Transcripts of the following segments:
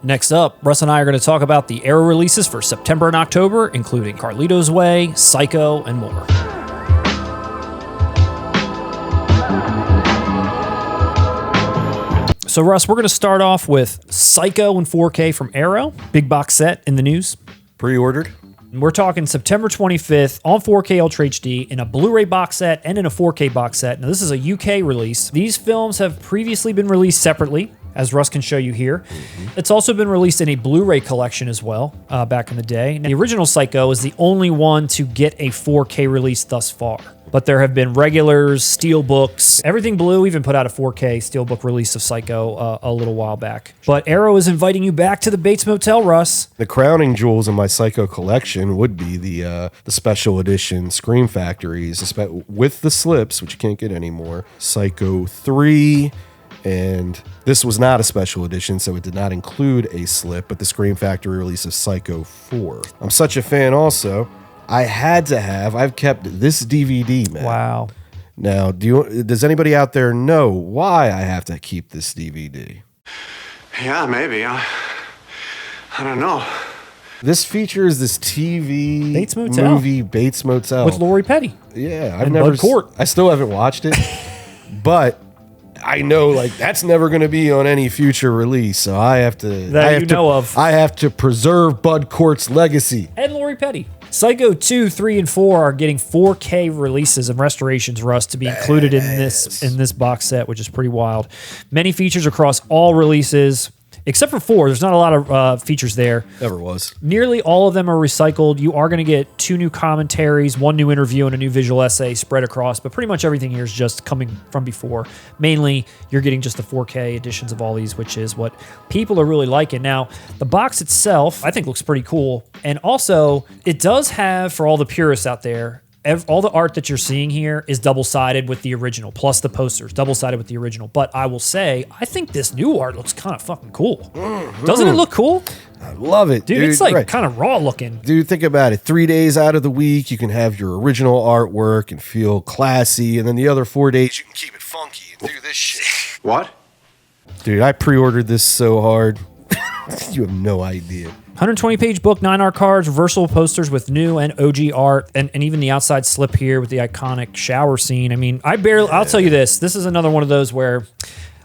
Next up, Russ and I are going to talk about the Arrow releases for September and October, including Carlito's Way, Psycho, and more. So, Russ, we're going to start off with Psycho in 4K from Arrow. Big box set in the news. Pre-ordered. We're talking September 25th on 4K Ultra HD in a Blu-ray box set and in a 4K box set. Now, this is a UK release. These films have previously been released separately, as Russ can show you here. Mm-hmm. It's also been released in a Blu-ray collection as well, back in the day. Now, the original Psycho is the only one to get a 4K release thus far. But there have been regulars, steelbooks, Everything Blue even put out a 4K steelbook release of Psycho a little while back. But Arrow is inviting you back to the Bates Motel, Russ. The crowning jewels in my Psycho collection would be the special edition Scream Factories with the slips, which you can't get anymore. Psycho 3, and this was not a special edition, so it did not include a slip, but the Scream Factory release of Psycho 4. I'm such a fan also. I've kept this DVD, man. Wow. Now, does anybody out there know why I have to keep this DVD? Yeah, maybe. I don't know. This features this TV Bates Motel. movie, Bates Motel. With Lori Petty. Yeah, and Bud Cort. I still haven't watched it, but I know like that's never going to be on any future release, so I have to. I have to preserve Bud Cort's legacy. And Lori Petty. Psycho 2, 3, and 4 are getting 4K releases and restorations, Russ, to be included in this box set, which is pretty wild. Many features across all releases. Except for 4, there's not a lot of features there. Never was. Nearly all of them are recycled. You are going to get 2 new commentaries, 1 new interview, and a new visual essay spread across, but pretty much everything here is just coming from before. Mainly, you're getting just the 4K editions of all these, which is what people are really liking. Now, the box itself, I think, looks pretty cool. And also, it does have, for all the purists out there, all the art that you're seeing here is double-sided with the original, plus the posters, double-sided with the original. But I will say, I think this new art looks kind of fucking cool. Mm-hmm. Doesn't it look cool? I love it, dude. It's like kind of raw looking. Dude, think about it. 3 days out of the week, you can have your original artwork and feel classy. And then the other 4 days, you can keep it funky and do this shit. What? Dude, I pre-ordered this so hard. You have no idea. 120-page book, 9 art cards, reversible posters with new and OG art, and even the outside slip here with the iconic shower scene. I mean, I'll tell you this. This is another one of those where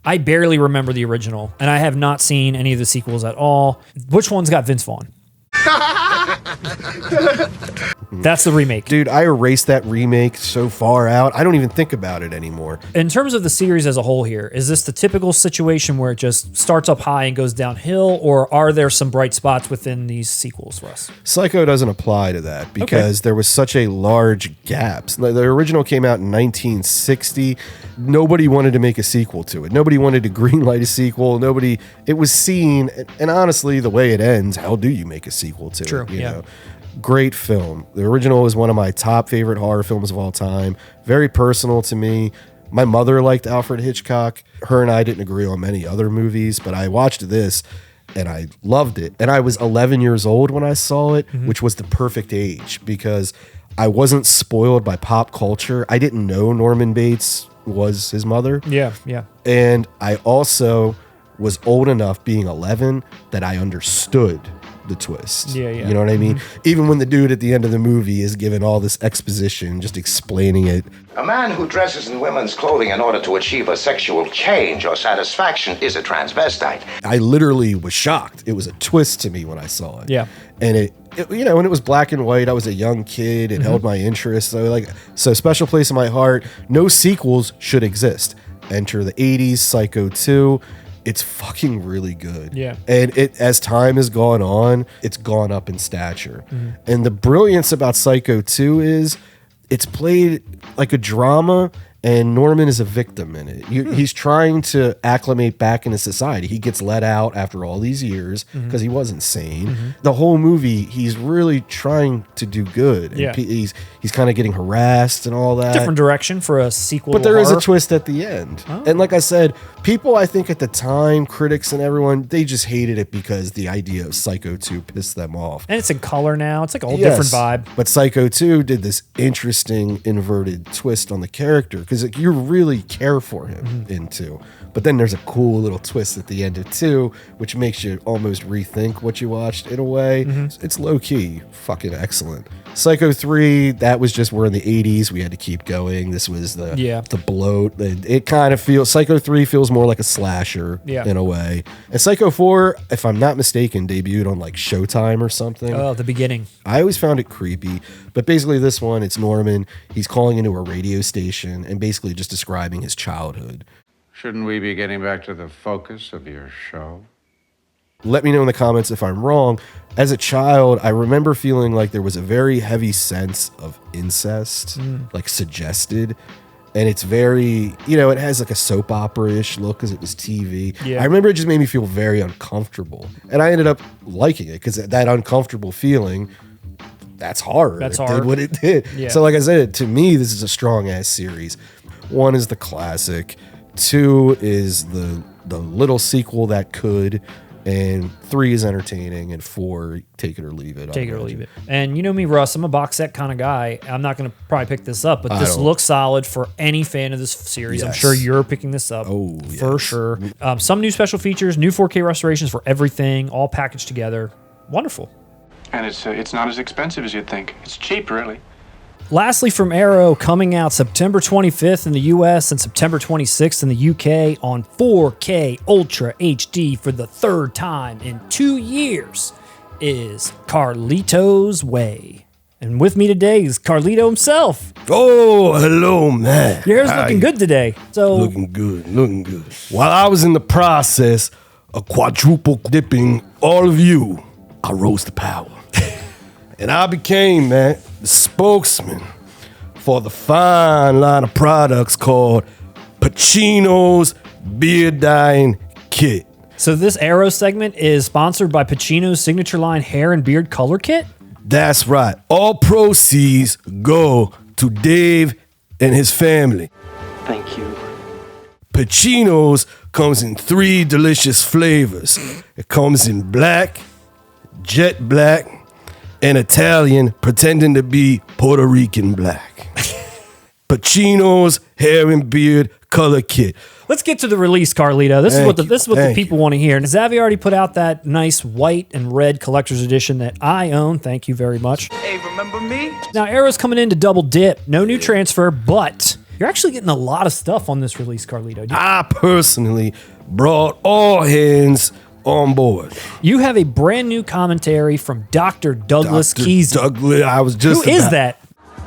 I barely remember the original, and I have not seen any of the sequels at all. Which one's got Vince Vaughn? That's the remake. Dude, I erased that remake so far out. I don't even think about it anymore. In terms of the series as a whole here, is this the typical situation where it just starts up high and goes downhill, or are there some bright spots within these sequels, Russ? Psycho doesn't apply to that because there was such a large gap. The original came out in 1960. Nobody wanted to make a sequel to it. Nobody wanted to greenlight a sequel. It was seen, and honestly, the way it ends, how do you make a sequel to True, it? You know? Great film. The original is one of my top favorite horror films of all time. Very personal to me. My mother liked Alfred Hitchcock. Her and I didn't agree on many other movies, but I watched this and I loved it. And I was 11 years old when I saw it, which was the perfect age because I wasn't spoiled by pop culture. I didn't know Norman Bates was his mother. Yeah. And I also was old enough, being 11, that I understood the twist. Yeah. You know what I mean? Even when the dude at the end of the movie is given all this exposition, just explaining it. A man who dresses in women's clothing in order to achieve a sexual change or satisfaction is a transvestite. I literally was shocked. It was a twist to me when I saw it. Yeah. And it when it was black and white, I was a young kid. It held my interest. So special place in my heart. No sequels should exist. Enter the 80s, Psycho 2. It's fucking really good. Yeah. And as time has gone on, it's gone up in stature. And the brilliance about Psycho 2 is it's played like a drama, and Norman is a victim in it. He's trying to acclimate back into society. He gets let out after all these years because he was insane. The whole movie, he's really trying to do good. And Yeah. He's kind of getting harassed and all that. Different direction for a sequel. But to there is horror. a twist at the end. Oh. And like I said, people, I think at the time, critics and everyone, they just hated it because the idea of Psycho 2 pissed them off. And it's in color now. It's like a whole different vibe. But Psycho 2 did this interesting inverted twist on the character because because like, you really care for him in 2. But then there's a cool little twist at the end of 2, which makes you almost rethink what you watched in a way. It's low key, fucking excellent. Psycho 3, that was just, we're in the 80s. We had to keep going. This was the bloat. It kind of feels, Psycho 3 feels more like a slasher in a way. And Psycho 4, if I'm not mistaken, debuted on like Showtime or something. Oh, the beginning. I always found it creepy. But basically this one, it's Norman. He's calling into a radio station and basically just describing his childhood. Shouldn't we be getting back to the focus of your show? Let me know in the comments if I'm wrong. As a child, I remember feeling like there was a very heavy sense of incest, like suggested. And it's very, it has like a soap opera-ish look because it was TV. Yeah. I remember it just made me feel very uncomfortable. And I ended up liking it because that uncomfortable feeling, that's hard. That's It hard. did what it did. Yeah. So like I said, to me, this is a strong-ass series. 1 is the classic. 2 is the little sequel that could. And 3 is entertaining, and 4, take it or leave it. Take it or leave it. And you know me, Russ, I'm a box set kind of guy. I'm not going to probably pick this up, but this looks solid for any fan of this series. I'm Yes. sure you're picking this up for sure. Some new special features, new 4K restorations for everything, all packaged together. Wonderful. And it's not as expensive as you'd think. It's cheap, really. Lastly, from Arrow, coming out September 25th in the US and September 26th in the UK on 4K Ultra HD for the 3rd time in 2 years is Carlito's Way. And with me today is Carlito himself. Oh, hello, man. Your hair's looking good today. So Looking good. While I was in the process of quadruple dipping all of you, I rose to power. And I became, man, the spokesman for the fine line of products called Pacino's Beard Dyeing Kit. So this Arrow segment is sponsored by Pacino's signature line hair and beard color kit. That's right. All proceeds go to Dave and his family. Thank you. Pacino's comes in 3 delicious flavors. It comes in black, jet black, and Italian pretending to be Puerto Rican black. Pacino's hair and beard color kit. Let's get to the release, Carlito. This is what the people want to hear. And Zavvi already put out that nice white and red collector's edition that I own. Thank you very much. Hey, remember me? Now, Arrow's coming in to double dip. No new transfer, but you're actually getting a lot of stuff on this release, Carlito. I personally brought all hands on board. You have a brand new commentary from Dr. Douglas Kesey. Douglas, I was just Who is that?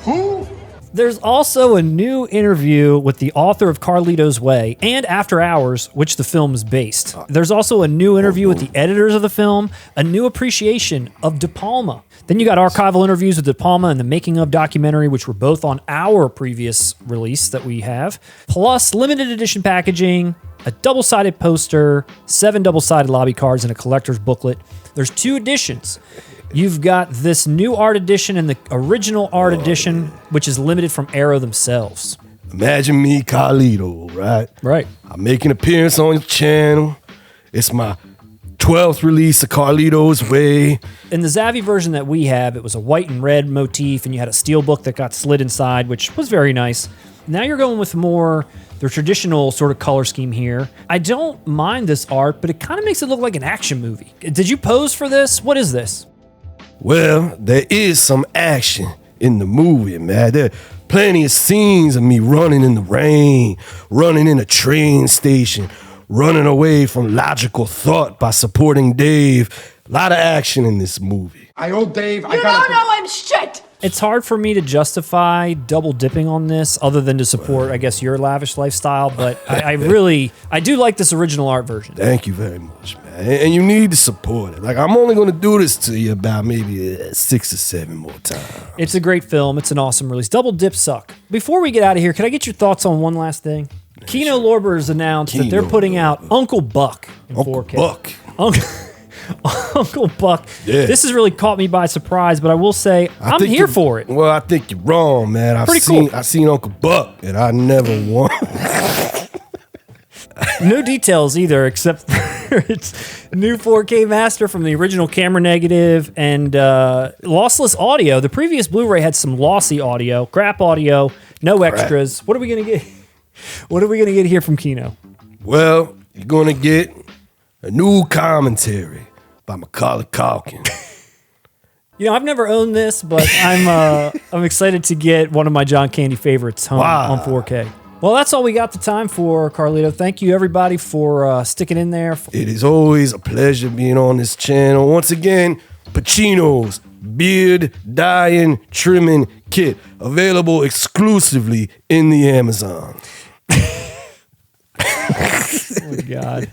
Who? There's also a new interview with the author of Carlito's Way and After Hours, which the film is based. There's also a new interview with the editors of the film, a new appreciation of De Palma. Then you got archival interviews with De Palma and the making of documentary, which were both on our previous release that we have, plus limited edition packaging, a double-sided poster, 7 double-sided lobby cards, and a collector's booklet. There's 2 editions. You've got this new art edition and the original art edition, which is limited from Arrow themselves. Imagine me, Carlito, right? Right. I make an appearance on your channel. It's my 12th release of Carlito's Way. In the Zavvi version that we have, it was a white and red motif, and you had a steel book that got slid inside, which was very nice. Now you're going with more the traditional sort of color scheme here. I don't mind this art, but it kind of makes it look like an action movie. Did you pose for this? What is this? Well, there is some action in the movie, man. There are plenty of scenes of me running in the rain, running in a train station, running away from logical thought by supporting Dave. A lot of action in this movie. I owe Dave. You don't know him shit! It's hard for me to justify double dipping on this other than to support, I guess, your lavish lifestyle, but I do like this original art version. Thank you very much, man. And you need to support it. Like, I'm only going to do this to you about maybe 6 or 7 more times. It's a great film. It's an awesome release. Double dips suck. Before we get out of here, can I get your thoughts on one last thing? Kino Lorber has announced that they're putting out Uncle Buck in 4K. Buck. Uncle Buck. Yeah. This has really caught me by surprise, but I will say I'm here for it. Well, I think you're wrong, man. I've seen Uncle Buck, and I never won. No details either, except it's new 4K master from the original camera negative and lossless audio. The previous Blu-ray had some lossy audio, crap audio. No extras. What are we gonna get? What are we gonna get here from Kino? Well, you're going to get a new commentary by Macaulay Culkin. You know, I've never owned this, but I'm excited to get one of my John Candy favorites home on 4K. Well, that's all we got the time for, Carlito. Thank you, everybody, for sticking in there. It is always a pleasure being on this channel. Once again, Pacino's beard dyeing trimming kit, available exclusively in the Amazon. Oh, my God.